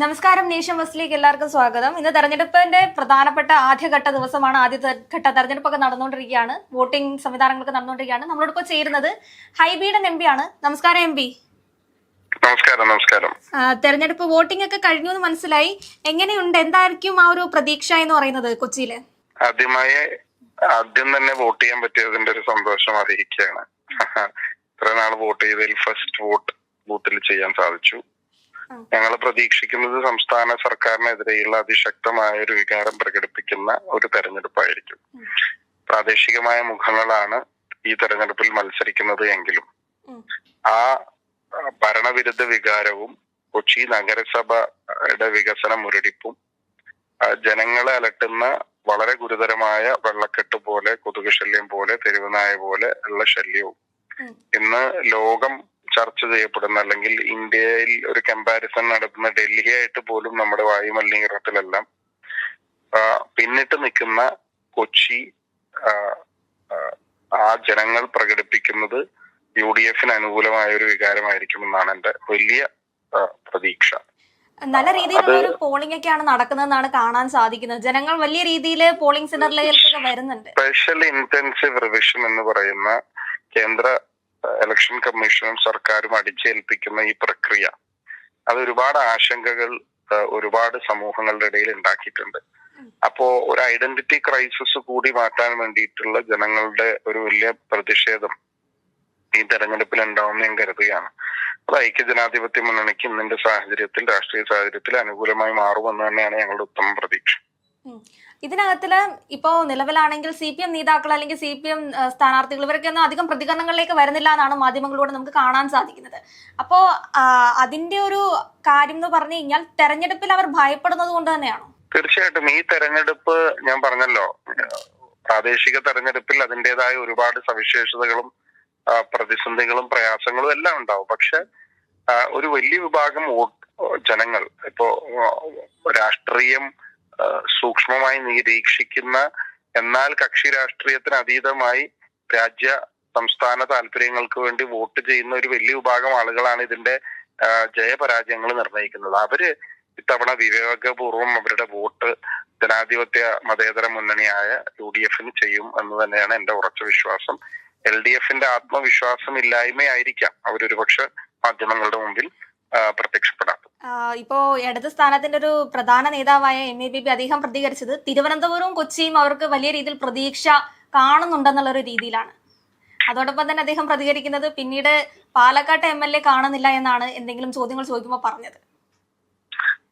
നമസ്കാരം. നേഷൻ ഫസ്റ്റിലേക്ക് എല്ലാവർക്കും സ്വാഗതം. ഇന്ന് തെരഞ്ഞെടുപ്പിന്റെ പ്രധാനപ്പെട്ട ആദ്യഘട്ട ദിവസമാണ്. ആദ്യഘട്ട തെരഞ്ഞെടുപ്പൊക്കെ നടന്നുകൊണ്ടിരിക്കുകയാണ്. വോട്ടിംഗ് സംവിധാനങ്ങളൊക്കെ നടന്നുകൊണ്ടിരിക്കുകയാണ്. നമ്മളോടൊപ്പം ചേരുന്നത് ഹൈബീഡൻ എം പി ആണ്. നമസ്കാരം എം പി. നമസ്കാരം. തെരഞ്ഞെടുപ്പ് വോട്ടിംഗ് ഒക്കെ കഴിഞ്ഞു എന്ന് മനസ്സിലായി. എങ്ങനെയുണ്ട്? എന്തായിരിക്കും ആ ഒരു പ്രതീക്ഷ എന്ന് പറയുന്നത് കൊച്ചിയില്? ആദ്യം തന്നെ വോട്ട് ചെയ്യാൻ പറ്റിയതിന്റെ ഒരു സന്തോഷം അറിയിക്കുകയാണ്. ഇത്ര നാൾ വോട്ട് ചെയ്തതിൽ ഫസ്റ്റ് വോട്ട് ബൂത്തിൽ ചെയ്യാൻ സാധിച്ചു. ഞങ്ങൾ പ്രതീക്ഷിക്കുന്നത് സംസ്ഥാന സർക്കാരിനെതിരെയുള്ള അതിശക്തമായ ഒരു വികാരം പ്രകടിപ്പിക്കുന്ന ഒരു തെരഞ്ഞെടുപ്പായിരിക്കും. പ്രാദേശികമായ മുഖങ്ങളാണ് ഈ തെരഞ്ഞെടുപ്പിൽ മത്സരിക്കുന്നത് എങ്കിലും ആ ഭരണവിരുദ്ധ വികാരവും കൊച്ചി നഗരസഭയുടെ വികസന മുരടിപ്പും ജനങ്ങളെ അലട്ടുന്ന വളരെ ഗുരുതരമായ വെള്ളക്കെട്ട് പോലെ, കൊതുക് ശല്യം പോലെ, തെരുവുനായ പോലെ ഉള്ള ശല്യവും ഇന്ന് ലോകം ചർച്ച ചെയ്യപ്പെടുന്ന, അല്ലെങ്കിൽ ഇന്ത്യയിൽ ഒരു കമ്പാരിസൺ നടത്തുന്ന ഡൽഹിയായിട്ട് പോലും നമ്മുടെ വായു മലിനീകരണത്തിലെല്ലാം പിന്നിട്ട് നിൽക്കുന്ന കൊച്ചി ആ ജനങ്ങൾ പ്രകടിപ്പിക്കുന്നത് UDF-ന് അനുകൂലമായ ഒരു വികാരമായിരിക്കുമെന്നാണ് എന്റെ വലിയ പ്രതീക്ഷ. നല്ല രീതിയിലുള്ള ഒരു പോളിംഗ് ഒക്കെയാണ് നടക്കുന്നതെന്നാണ് കാണാൻ സാധിക്കുന്നത്. ജനങ്ങൾ വലിയ രീതിയിൽ പോളിംഗ് സെന്ററിലേക്കൊക്കെ വരുന്നുണ്ട്. സ്പെഷ്യൽ ഇന്റൻസീവ് റിവിഷൻ എന്ന് പറയുന്ന കേന്ദ്ര ഇലക്ഷൻ കമ്മീഷനും സർക്കാരും അടിച്ചേൽപ്പിക്കുന്ന ഈ പ്രക്രിയ അത് ഒരുപാട് ആശങ്കകൾ ഒരുപാട് സമൂഹങ്ങളുടെ ഇടയിൽ ഉണ്ടാക്കിയിട്ടുണ്ട്. അപ്പോ ഒരു ഐഡന്റിറ്റി ക്രൈസിസ് കൂടി മാറ്റാൻ വേണ്ടിയിട്ടുള്ള ജനങ്ങളുടെ ഒരു വലിയ പ്രതിഷേധം ഈ തെരഞ്ഞെടുപ്പിൽ ഉണ്ടാവുമെന്ന് ഞാൻ കരുതുകയാണ്. അത് ഐക്യജനാധിപത്യ മുന്നണിക്ക് ഇന്നിന്റെ സാഹചര്യത്തിൽ, രാഷ്ട്രീയ സാഹചര്യത്തിൽ അനുകൂലമായി മാറുമെന്ന് തന്നെയാണ് ഞങ്ങളുടെ ഉത്തമ പ്രതീക്ഷ. ഇതിനകത്തില് ഇപ്പോ നിലവിലാണെങ്കിൽ CPM നേതാക്കൾ അല്ലെങ്കിൽ CPM സ്ഥാനാർത്ഥികൾ ഇവരൊക്കെ ഒന്നും അധികം പ്രതികരണങ്ങളിലേക്ക് വരുന്നില്ല എന്നാണ് മാധ്യമങ്ങളിലൂടെ നമുക്ക് കാണാൻ സാധിക്കുന്നത്. അപ്പോ അതിന്റെ ഒരു കാര്യം എന്ന് പറഞ്ഞു കഴിഞ്ഞാൽ തെരഞ്ഞെടുപ്പിൽ അവർ ഭയപ്പെടുന്നത് കൊണ്ട് തന്നെയാണോ? തീർച്ചയായിട്ടും ഈ തെരഞ്ഞെടുപ്പ് ഞാൻ പറഞ്ഞല്ലോ, പ്രാദേശിക തെരഞ്ഞെടുപ്പിൽ അതിൻ്റെതായ ഒരുപാട് സവിശേഷതകളും പ്രതിസന്ധികളും പ്രയാസങ്ങളും എല്ലാം ഉണ്ടാവും. പക്ഷെ ഒരു വലിയ വിഭാഗം ജനങ്ങൾ ഇപ്പോ രാഷ്ട്രീയം സൂക്ഷ്മമായി നിരീക്ഷിക്കുന്ന, എന്നാൽ കക്ഷി രാഷ്ട്രീയത്തിന് അതീതമായി രാജ്യ സംസ്ഥാന താല്പര്യങ്ങൾക്ക് വേണ്ടി വോട്ട് ചെയ്യുന്ന ഒരു വലിയ വിഭാഗം ആളുകളാണ് ഇതിന്റെ ജയപരാജയങ്ങൾ നിർണ്ണയിക്കുന്നത്. അവര് ഇത്തവണ വിവേകപൂർവം അവരുടെ വോട്ട് ജനാധിപത്യ മതേതര മുന്നണിയായ UDF-ന് ചെയ്യും എന്ന് തന്നെയാണ് എന്റെ ഉറച്ച വിശ്വാസം. LDF-ന്റെ ആത്മവിശ്വാസം ഇല്ലായ്മയായിരിക്കാം അവരൊരുപക്ഷെ മാധ്യമങ്ങളുടെ മുമ്പിൽ പ്രത്യക്ഷപ്പെടാത്തത്. ഇപ്പോ ഇടത് സ്ഥാനത്തിന്റെ ഒരു പ്രധാന നേതാവായ MABB അദ്ദേഹം പ്രതികരിച്ചത് തിരുവനന്തപുരവും കൊച്ചിയും അവർക്ക് വലിയ രീതിയിൽ പ്രതീക്ഷ കാണുന്നുണ്ടെന്നുള്ള ഒരു രീതിയിലാണ്. അതോടൊപ്പം തന്നെ അദ്ദേഹം പ്രതികരിക്കുന്നത് പിന്നീട് പാലക്കാട്ടെ MLA കാണുന്നില്ല എന്നാണ് എന്തെങ്കിലും ചോദ്യങ്ങൾ ചോദിക്കുമ്പോൾ പറഞ്ഞത്.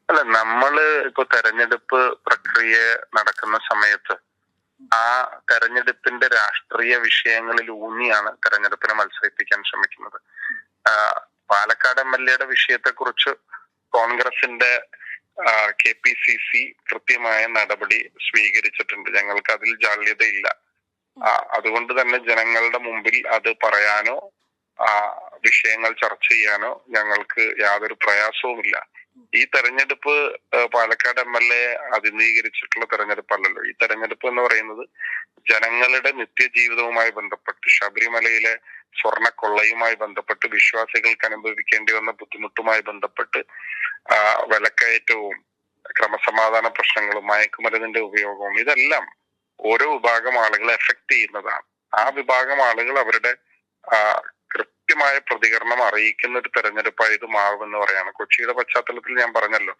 അല്ല, നമ്മള് ഇപ്പൊ തെരഞ്ഞെടുപ്പ് പ്രക്രിയ നടക്കുന്ന സമയത്ത് ആ തെരഞ്ഞെടുപ്പിന്റെ രാഷ്ട്രീയ വിഷയങ്ങളിൽ ഊന്നിയാണ് തെരഞ്ഞെടുപ്പിനെ മത്സരിപ്പിക്കാൻ ശ്രമിക്കുന്നത്. പാലക്കാട് MLA-യുടെ വിഷയത്തെ കുറിച്ച് കോൺഗ്രസിന്റെ KPCC കൃത്യമായ നടപടി സ്വീകരിച്ചിട്ടുണ്ട്. ഞങ്ങൾക്ക് അതിൽ ജാള്യതയില്ല. അതുകൊണ്ട് തന്നെ ജനങ്ങളുടെ മുമ്പിൽ അത് പറയാനോ വിഷയങ്ങൾ ചർച്ച ചെയ്യാനോ ഞങ്ങൾക്ക് യാതൊരു പ്രയാസവുമില്ല. ഈ തെരഞ്ഞെടുപ്പ് പാലക്കാട് MLA അതിനീകരിച്ചിട്ടുള്ള തെരഞ്ഞെടുപ്പല്ലല്ലോ. ഈ തെരഞ്ഞെടുപ്പ് എന്ന് പറയുന്നത് ജനങ്ങളുടെ നിത്യജീവിതവുമായി ബന്ധപ്പെട്ട്, ശബരിമലയിലെ സ്വർണക്കൊള്ളയുമായി ബന്ധപ്പെട്ട്, വിശ്വാസികൾക്ക് അനുഭവിക്കേണ്ടി വന്ന ബുദ്ധിമുട്ടുമായി ബന്ധപ്പെട്ട്, വിലക്കയറ്റവും ക്രമസമാധാന പ്രശ്നങ്ങളും മയക്കുമരുന്നിന്റെ ഉപയോഗവും ഇതെല്ലാം ഓരോ വിഭാഗം ആളുകളെ എഫക്ട് ചെയ്യുന്നതാണ്. ആ വിഭാഗം ആളുകൾ അവരുടെ കൃത്യമായ പ്രതികരണം അറിയിക്കുന്ന ഒരു തെരഞ്ഞെടുപ്പായി ഇത് മാറുമെന്ന് പറയാണ്. കൊച്ചിയുടെ പശ്ചാത്തലത്തിൽ ഞാൻ പറഞ്ഞല്ലോ,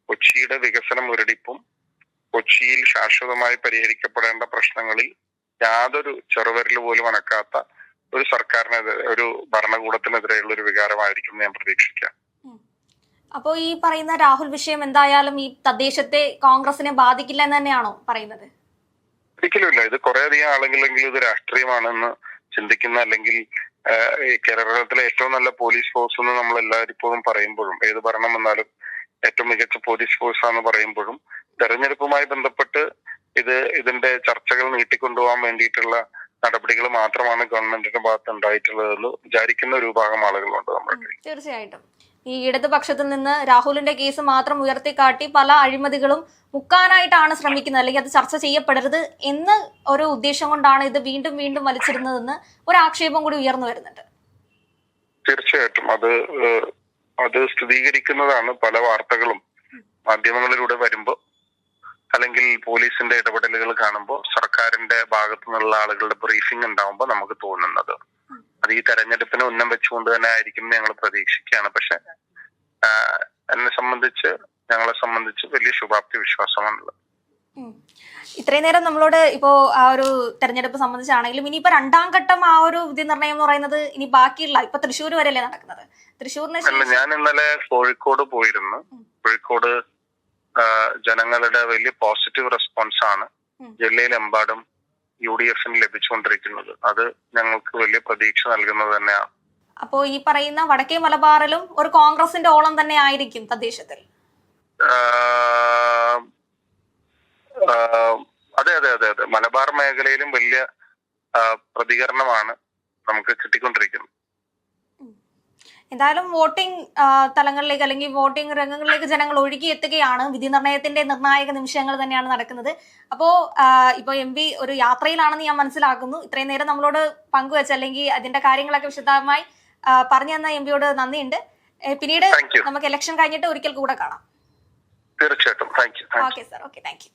കൊച്ചിയുടെ വികസന മുരടിപ്പും കൊച്ചിയിൽ ശാശ്വതമായി പരിഹരിക്കപ്പെടേണ്ട പ്രശ്നങ്ങളിൽ യാതൊരു ചെറുവിരൽ പോലും അനക്കാത്ത ഒരു സർക്കാരിനെതിരെ, ഒരു ഭരണകൂടത്തിനെതിരെയുള്ള ഒരു വികാരമായിരിക്കും ഞാൻ പ്രതീക്ഷിക്കാം. അപ്പോ ഈ പറയുന്ന രാഹുൽ വിഷയം എന്തായാലും ഈ തദ്ദേശത്തെ കോൺഗ്രസിനെ ബാധിക്കില്ല എന്ന് തന്നെയാണോ പറയുന്നത്? ഒരിക്കലുമില്ല. ഇത് കുറേയധികം ആളുകളെങ്കിലും ഇത് രാഷ്ട്രീയമാണെന്ന് ചിന്തിക്കുന്ന, അല്ലെങ്കിൽ കേരളത്തിലെ ഏറ്റവും നല്ല പോലീസ് ഫോഴ്സ് എന്ന് നമ്മൾ എല്ലാവരും ഇപ്പോഴും പറയുമ്പോഴും, ഏത് ഭരണം വന്നാലും ഏറ്റവും മികച്ച പോലീസ് ഫോഴ്സ് ആണെന്ന് പറയുമ്പോഴും, തെരഞ്ഞെടുപ്പുമായി ബന്ധപ്പെട്ട് ഇതിന്റെ ചർച്ചകൾ നീട്ടിക്കൊണ്ടുപോകാൻ വേണ്ടിയിട്ടുള്ള നടപടികൾ മാത്രമാണ് ഗവൺമെന്റിന്റെ ഭാഗത്ത് ഉണ്ടായിട്ടുള്ളതെന്ന് വിചാരിക്കുന്ന ഒരു വിഭാഗം ആളുകളുണ്ട് നമ്മുടെ. തീർച്ചയായിട്ടും ഈ ഇടതുപക്ഷത്തിൽ നിന്ന് രാഹുലിന്റെ കേസ് മാത്രം ഉയർത്തിക്കാട്ടി പല അഴിമതികളും മുക്കാനായിട്ടാണ് ശ്രമിക്കുന്നത്, അല്ലെങ്കിൽ അത് ചർച്ച ചെയ്യപ്പെടരുത് എന്ന ഒരു ഉദ്ദേശം കൊണ്ടാണ് ഇത് വീണ്ടും വീണ്ടും വലിച്ചിരുന്നതെന്ന് ഒരു ആക്ഷേപം കൂടി ഉയർന്നു വരുന്നുണ്ട്. തീർച്ചയായിട്ടും അത് സ്ഥിരീകരിക്കുന്നതാണ് പല വാർത്തകളും മാധ്യമങ്ങളിലൂടെ വരുമ്പോൾ അല്ലെങ്കിൽ പോലീസിന്റെ ഇടപെടലുകൾ കാണുമ്പോൾ സർക്കാരിന്റെ ഭാഗത്തു നിന്നുള്ള ആളുകളുടെ ബ്രീഫിംഗ് ഉണ്ടാവുമ്പോൾ നമുക്ക് തോന്നുന്നത് അത് ഈ തെരഞ്ഞെടുപ്പിനെ ഉന്നം വെച്ചുകൊണ്ട് തന്നെ ആയിരിക്കും ഞങ്ങൾ പ്രതീക്ഷിക്കുകയാണ്. പക്ഷെ ഞങ്ങളെ സംബന്ധിച്ച് വലിയ ശുഭാപ്തി വിശ്വാസമാണുള്ളത്. ഇത്രയും നേരം നമ്മളോട് ഇപ്പോ ആ ഒരു തെരഞ്ഞെടുപ്പ് സംബന്ധിച്ചാണെങ്കിലും ഇനിയിപ്പോ രണ്ടാം ഘട്ടം ആ ഒരു വിധി നിർണ്ണയം എന്ന് പറയുന്നത് ഇനി ബാക്കിയുള്ള ഇപ്പൊ തൃശ്ശൂർ വരെയല്ലേ നടക്കുന്നത്? തൃശ്ശൂരിന് ഞാൻ ഇന്നലെ കോഴിക്കോട് പോയിരുന്നു. കോഴിക്കോട് ജനങ്ങളുടെ വലിയ പോസിറ്റീവ് റെസ്പോൺസ് ആണ് ജില്ലയിലെമ്പാടും UDF-ന് ലഭിച്ചുകൊണ്ടിരിക്കുന്നത്. അത് ഞങ്ങൾക്ക് വലിയ പ്രതീക്ഷ നൽകുന്നത് തന്നെയാണ്. അപ്പോ ഈ പറയുന്ന വടക്കേ മലബാറിലും ഒരു കോൺഗ്രസിന്റെ ഓളം തന്നെ ആയിരിക്കും തദ്ദേശത്തിൽ? അതെ അതെ അതെ അതെ മലബാർ മേഖലയിലും വലിയ പ്രതികരണമാണ് നമുക്ക് കിട്ടിക്കൊണ്ടിരിക്കുന്നത്. എന്തായാലും വോട്ടിംഗ് തലങ്ങളിലേക്ക് അല്ലെങ്കിൽ വോട്ടിംഗ് രംഗങ്ങളിലേക്ക് ജനങ്ങൾ ഒഴുകി എത്തുകയാണ്. വിധി നിർണയത്തിന്റെ നിർണായക നിമിഷങ്ങൾ തന്നെയാണ് നടക്കുന്നത്. അപ്പോ ഇപ്പൊ MP ഒരു യാത്രയിലാണെന്ന് ഞാൻ മനസ്സിലാക്കുന്നു. ഇത്രയും നേരം നമ്മളോട് പങ്കുവെച്ച അല്ലെങ്കിൽ അതിന്റെ കാര്യങ്ങളൊക്കെ വിശദമായി പറഞ്ഞു തന്ന MP-യോട് നന്ദിയുണ്ട്. പിന്നീട് നമുക്ക് ഇലക്ഷൻ കഴിഞ്ഞിട്ട് ഒരിക്കൽ കൂടെ കാണാം. തീർച്ചയായിട്ടും. Thank you. Okay sir. Okay, thank you.